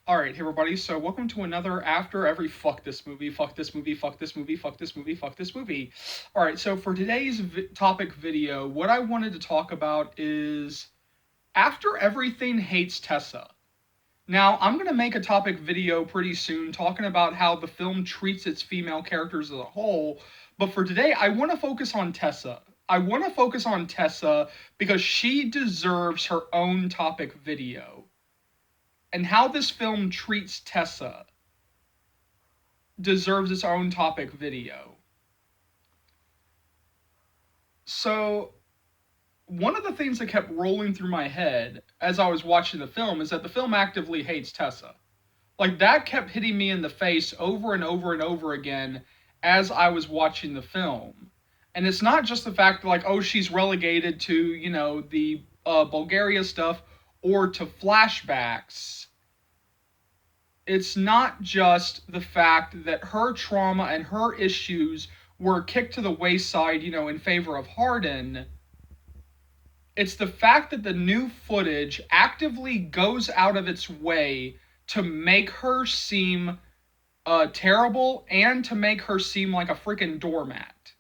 Alright, hey everybody, so welcome to another after every fuck this movie, fuck this movie, fuck this movie, fuck this movie, fuck this movie. Alright, so for today's topic video, what I wanted to talk about is After Everything Hates Tessa. Now, I'm going to make a topic video pretty soon talking about how the film treats its female characters as a whole, but for today, I want to focus on Tessa. I want to focus on Tessa because she deserves her own topic video. And how this film treats Tessa deserves its own topic video. So, one of the things that kept rolling through my head as I was watching the film is that the film actively hates Tessa. Like, that kept hitting me in the face over and over and over again as I was watching the film. And it's not just the fact that, like, oh, she's relegated to, the Bulgaria stuff or to flashbacks. It's not just the fact that her trauma and her issues were kicked to the wayside, in favor of Hardin. It's the fact that the new footage actively goes out of its way to make her seem terrible and to make her seem like a freaking doormat.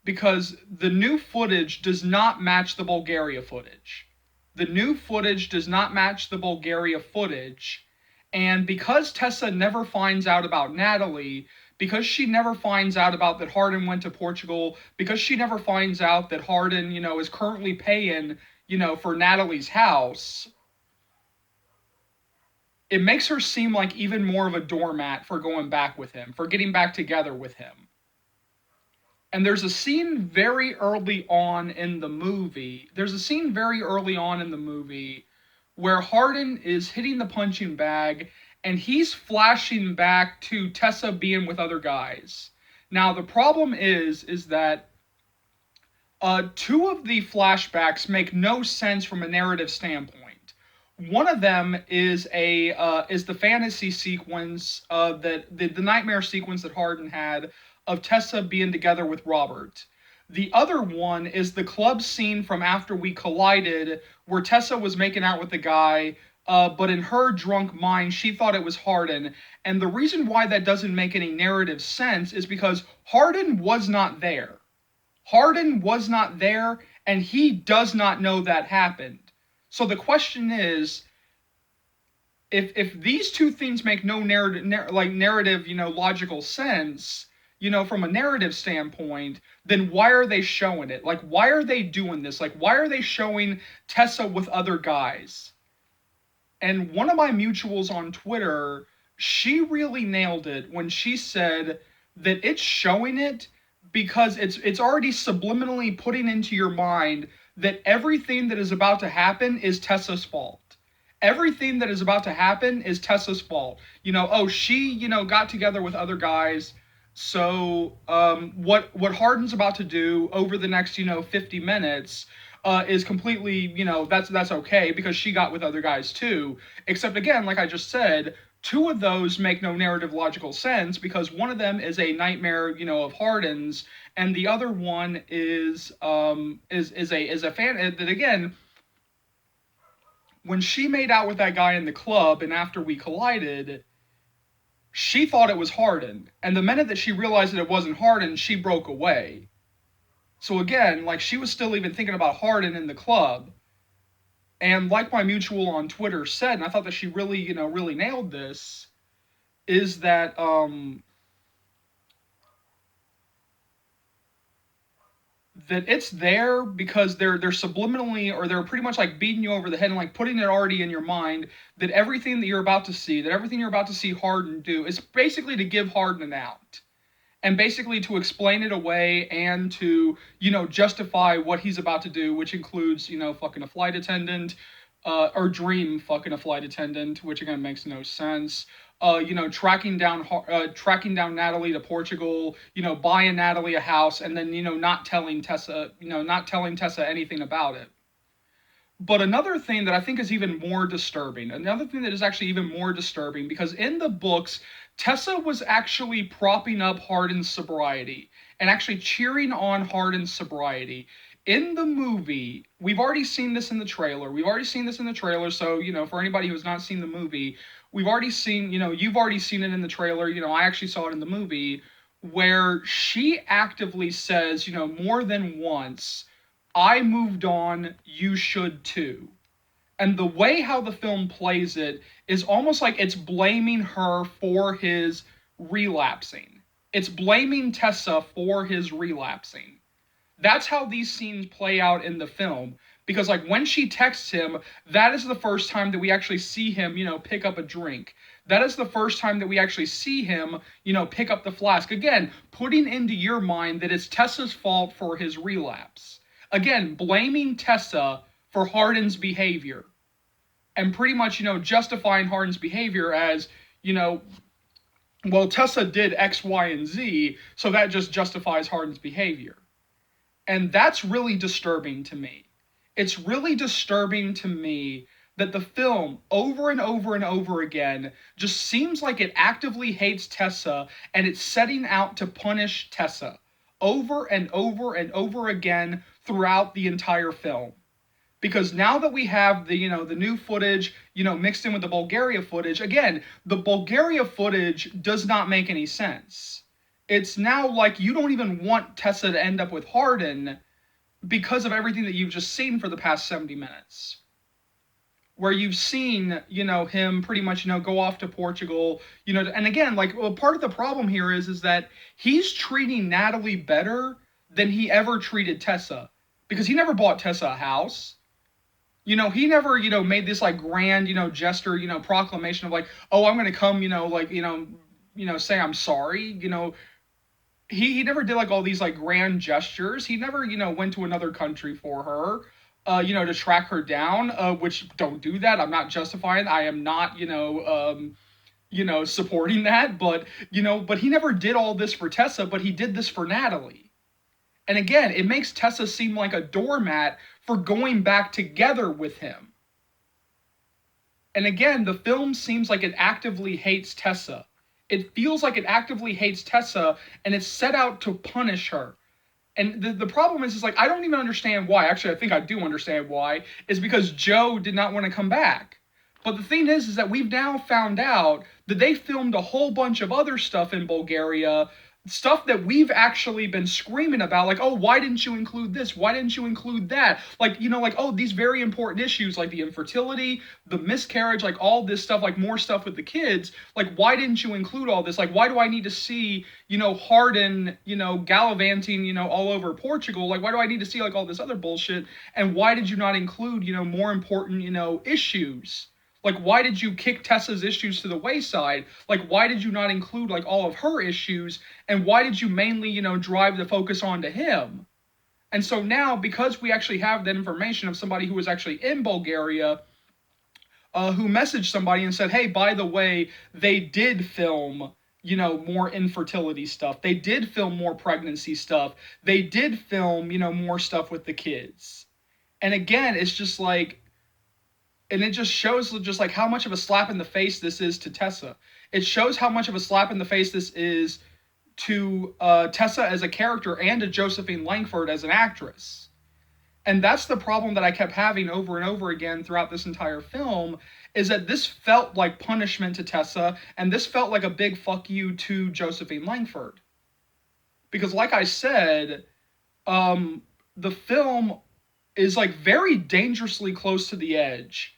Because the new footage does not match the Bulgaria footage. The new footage does not match the Bulgaria footage. And because Tessa never finds out about Natalie, because she never finds out about that Hardin went to Portugal, because she never finds out that Hardin, is currently paying, for Natalie's house, it makes her seem like even more of a doormat for going back with him, for getting back together with him. And there's a scene very early on in the movie, where Hardin is hitting the punching bag and he's flashing back to Tessa being with other guys. Now, the problem is that two of the flashbacks make no sense from a narrative standpoint. One of them is the fantasy sequence, the nightmare sequence that Hardin had of Tessa being together with Robert. The other one is the club scene from After We Collided, where Tessa was making out with the guy, but in her drunk mind, she thought it was Hardin. And the reason why that doesn't make any narrative sense is because Hardin was not there. Hardin was not there, and he does not know that happened. So the question is, if these two things make no narrative, logical sense, from a narrative standpoint, then why are they showing it? Like, why are they doing this? Like, why are they showing Tessa with other guys? And one of my mutuals on Twitter, she really nailed it when she said that it's showing it because it's already subliminally putting into your mind that everything that is about to happen is Tessa's fault. Everything that is about to happen is Tessa's fault. She, got together with other guys. So what Hardin's about to do over the next 50 minutes is completely that's okay because she got with other guys too. Except again, like I just said, two of those make no narrative logical sense because one of them is a nightmare of Hardin's, and the other one is a fan that again. When she made out with that guy in the club and After We Collided, she thought it was Hardin. And the minute that she realized that it wasn't Hardin, she broke away. So again, like, she was still even thinking about Hardin in the club. And like my mutual on Twitter said, and I thought that she really, really nailed this, is that, that it's there because they're subliminally, or they're pretty much like beating you over the head and like putting it already in your mind that everything that you're about to see, Hardin do is basically to give Hardin an out. And basically to explain it away and to, justify what he's about to do, which includes, fucking a flight attendant, or dream fucking a flight attendant, which again makes no sense. Tracking down Natalie to Portugal, buying Natalie a house, and then, not telling Tessa anything about it. But another thing that I think is even more disturbing, because in the books, Tessa was actually propping up Hardin's sobriety and actually cheering on Hardin's sobriety. in the movie, we've already seen this in the trailer. We've already seen this in the trailer. So, for anybody who's not seen the movie, we've already seen, you've already seen it in the trailer. I actually saw it in the movie where she actively says, more than once, I moved on, you should too. And the way how the film plays it is almost like it's blaming her for his relapsing. It's blaming Tessa for his relapsing. That's how these scenes play out in the film. Because, like, when she texts him, that is the first time that we actually see him, pick up a drink. That is the first time that we actually see him, pick up the flask. Again, putting into your mind that it's Tessa's fault for his relapse. Again, blaming Tessa for Hardin's behavior. And pretty much, justifying Hardin's behavior as, well, Tessa did X, Y, and Z, so that just justifies Hardin's behavior. And that's really disturbing to me. It's really disturbing to me that the film, over and over and over again, just seems like it actively hates Tessa and it's setting out to punish Tessa over and over and over again throughout the entire film. Because now that we have the new footage, mixed in with the Bulgaria footage, again, the Bulgaria footage does not make any sense. It's now like you don't even want Tessa to end up with Hardin because of everything that you've just seen for the past 70 minutes. Where you've seen, him pretty much, go off to Portugal, and again, like, well, part of the problem here is that he's treating Natalie better than he ever treated Tessa. Because he never bought Tessa a house. He never, made this, like, grand, gesture, proclamation of, like, oh, I'm going to come, say I'm sorry, He never did, like, all these, like, grand gestures. He never, went to another country for her, to track her down, which, don't do that. I'm not justifying. I am not, supporting that. But he never did all this for Tessa, but he did this for Natalie. And again, it makes Tessa seem like a doormat for going back together with him. And again, the film seems like it actively hates Tessa. It feels like it actively hates Tessa, and it's set out to punish her. And the problem is like, I don't even understand why. Actually, I think I do understand why. Is because Joe did not want to come back. But the thing is that we've now found out that they filmed a whole bunch of other stuff in Bulgaria, stuff that we've actually been screaming about, like, oh, why didn't you include this? Why didn't you include that? Like, like, oh, these very important issues, like the infertility, the miscarriage, like all this stuff, like more stuff with the kids. Like, why didn't you include all this? Like, why do I need to see, Hardin, gallivanting, all over Portugal? Like, why do I need to see, like, all this other bullshit? And why did you not include, more important, issues? Like, why did you kick Tessa's issues to the wayside? Like, why did you not include, like, all of her issues? And why did you mainly, drive the focus onto him? And so now, because we actually have that information of somebody who was actually in Bulgaria, who messaged somebody and said, hey, by the way, they did film, more infertility stuff. They did film more pregnancy stuff. They did film, more stuff with the kids. And again, it's just like, and it just shows just like how much of a slap in the face this is to Tessa. It shows how much of a slap in the face this is to Tessa as a character and to Josephine Langford as an actress. And that's the problem that I kept having over and over again throughout this entire film, is that this felt like punishment to Tessa, and this felt like a big fuck you to Josephine Langford. Because like I said, the film is like very dangerously close to the edge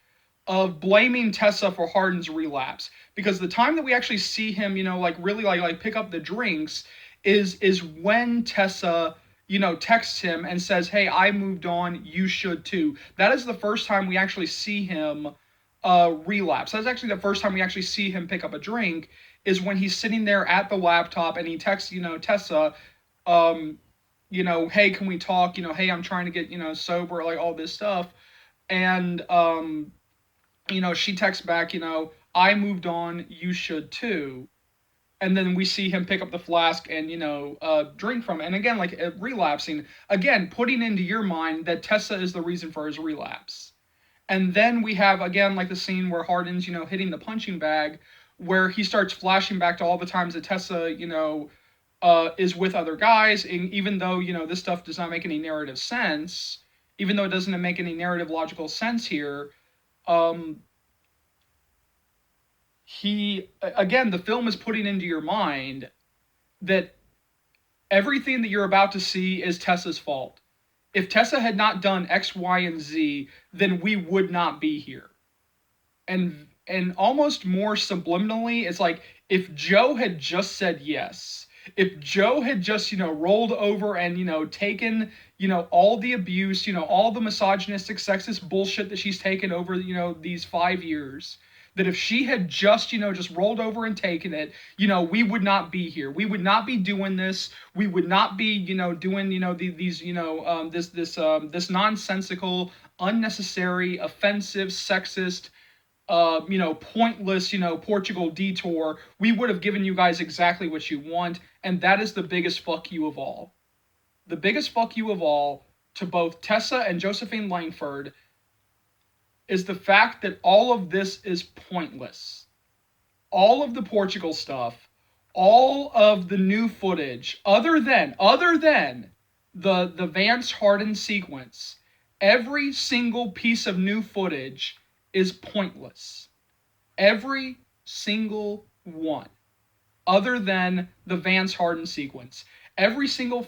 of blaming Tessa for Hardin's relapse. Because the time that we actually see him, like really like pick up the drinks is when Tessa, texts him and says, hey, I moved on, you should too. That is the first time we actually see him relapse. That's actually the first time we actually see him pick up a drink, is when he's sitting there at the laptop and he texts, Tessa, hey, can we talk? Hey, I'm trying to get, sober, like all this stuff. And, she texts back, I moved on, you should too. And then we see him pick up the flask and, drink from it. And again, like relapsing, again, putting into your mind that Tessa is the reason for his relapse. And then we have, again, like the scene where Hardin's, hitting the punching bag, where he starts flashing back to all the times that Tessa, is with other guys, and even though, you know, this stuff does not make any narrative sense, even though it doesn't make any narrative logical sense here, again, the film is putting into your mind that everything that you're about to see is Tessa's fault. If Tessa had not done X, Y, and Z, then we would not be here. And almost more subliminally, it's like if Joe had just said yes, if Joe had just, you know, rolled over and, you know, taken, you know, all the abuse, you know, all the misogynistic, sexist bullshit that she's taken over, you know, these 5 years, that if she had just, you know, just rolled over and taken it, you know, we would not be here. We would not be doing this. We would not be, you know, doing, you know, these, you know, this nonsensical, unnecessary, offensive, sexist, you know, pointless, you know, Portugal detour. We would have given you guys exactly what you want, and that is the biggest fuck you of all. The biggest fuck you of all to both Tessa and Josephine Langford is the fact that all of this is pointless. All of the Portugal stuff, all of the new footage, other than the Vance Harden sequence, every single piece of new footage is pointless. Every single one, other than the Vance Harden sequence. Every single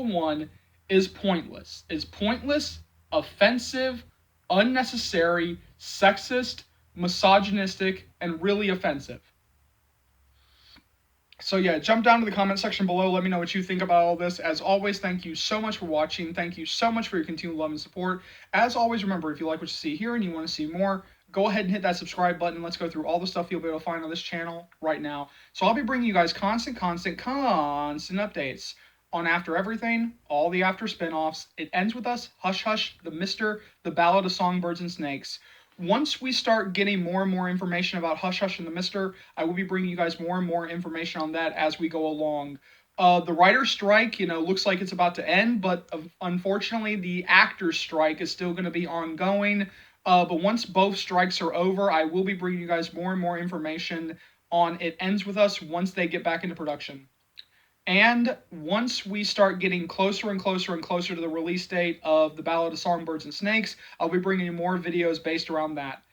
one is pointless. Is pointless, offensive, unnecessary, sexist, misogynistic, and really offensive. So yeah, jump down to the comment section below. Let me know what you think about all this. As always, thank you so much for watching. Thank you so much for your continued love and support. As always, remember, if you like what you see here and you want to see more, go ahead and hit that subscribe button. Let's go through all the stuff you'll be able to find on this channel right now. So I'll be bringing you guys constant updates on After Everything, all the After spinoffs. It ends with us, Hush Hush, The Mister, The Ballad of Songbirds and Snakes. Once we start getting more and more information about Hush Hush and the Mister, I will be bringing you guys more and more information on that as we go along. The writer's strike, you know, looks like it's about to end, but unfortunately, the actor's strike is still going to be ongoing. But once both strikes are over, I will be bringing you guys more and more information on It Ends With Us once they get back into production. And once we start getting closer and closer and closer to the release date of The Ballad of Songbirds and Snakes, I'll be bringing you more videos based around that.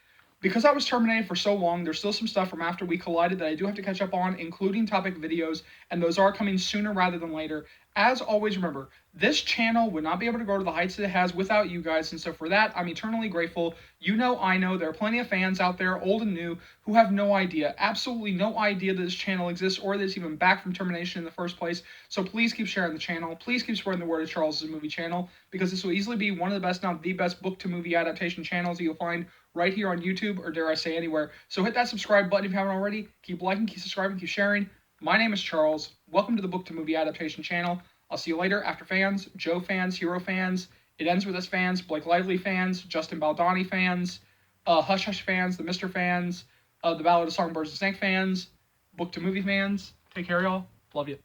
Because I was terminated for so long, there's still some stuff from After We Collided that I do have to catch up on, including topic videos, and those are coming sooner rather than later. As always, remember, this channel would not be able to go to the heights that it has without you guys, and so for that, I'm eternally grateful. You know, I know, there are plenty of fans out there, old and new, who have no idea, absolutely no idea that this channel exists or that it's even back from termination in the first place, so please keep sharing the channel, please keep spreading the word of Charles' Movie channel, because this will easily be one of the best, not the best, book-to-movie adaptation channels that you'll find right here on YouTube, or dare I say anywhere. So hit that subscribe button if you haven't already. Keep liking, keep subscribing, keep sharing. My name is Charles. Welcome to the Book to Movie Adaptation channel. I'll see you later. After fans, Joe fans, Hero fans, It Ends With Us fans, Blake Lively fans, Justin Baldoni fans, Hush Hush fans, The Mister fans, The Ballad of Songbirds and Snake fans, Book to Movie fans. Take care, y'all. Love you.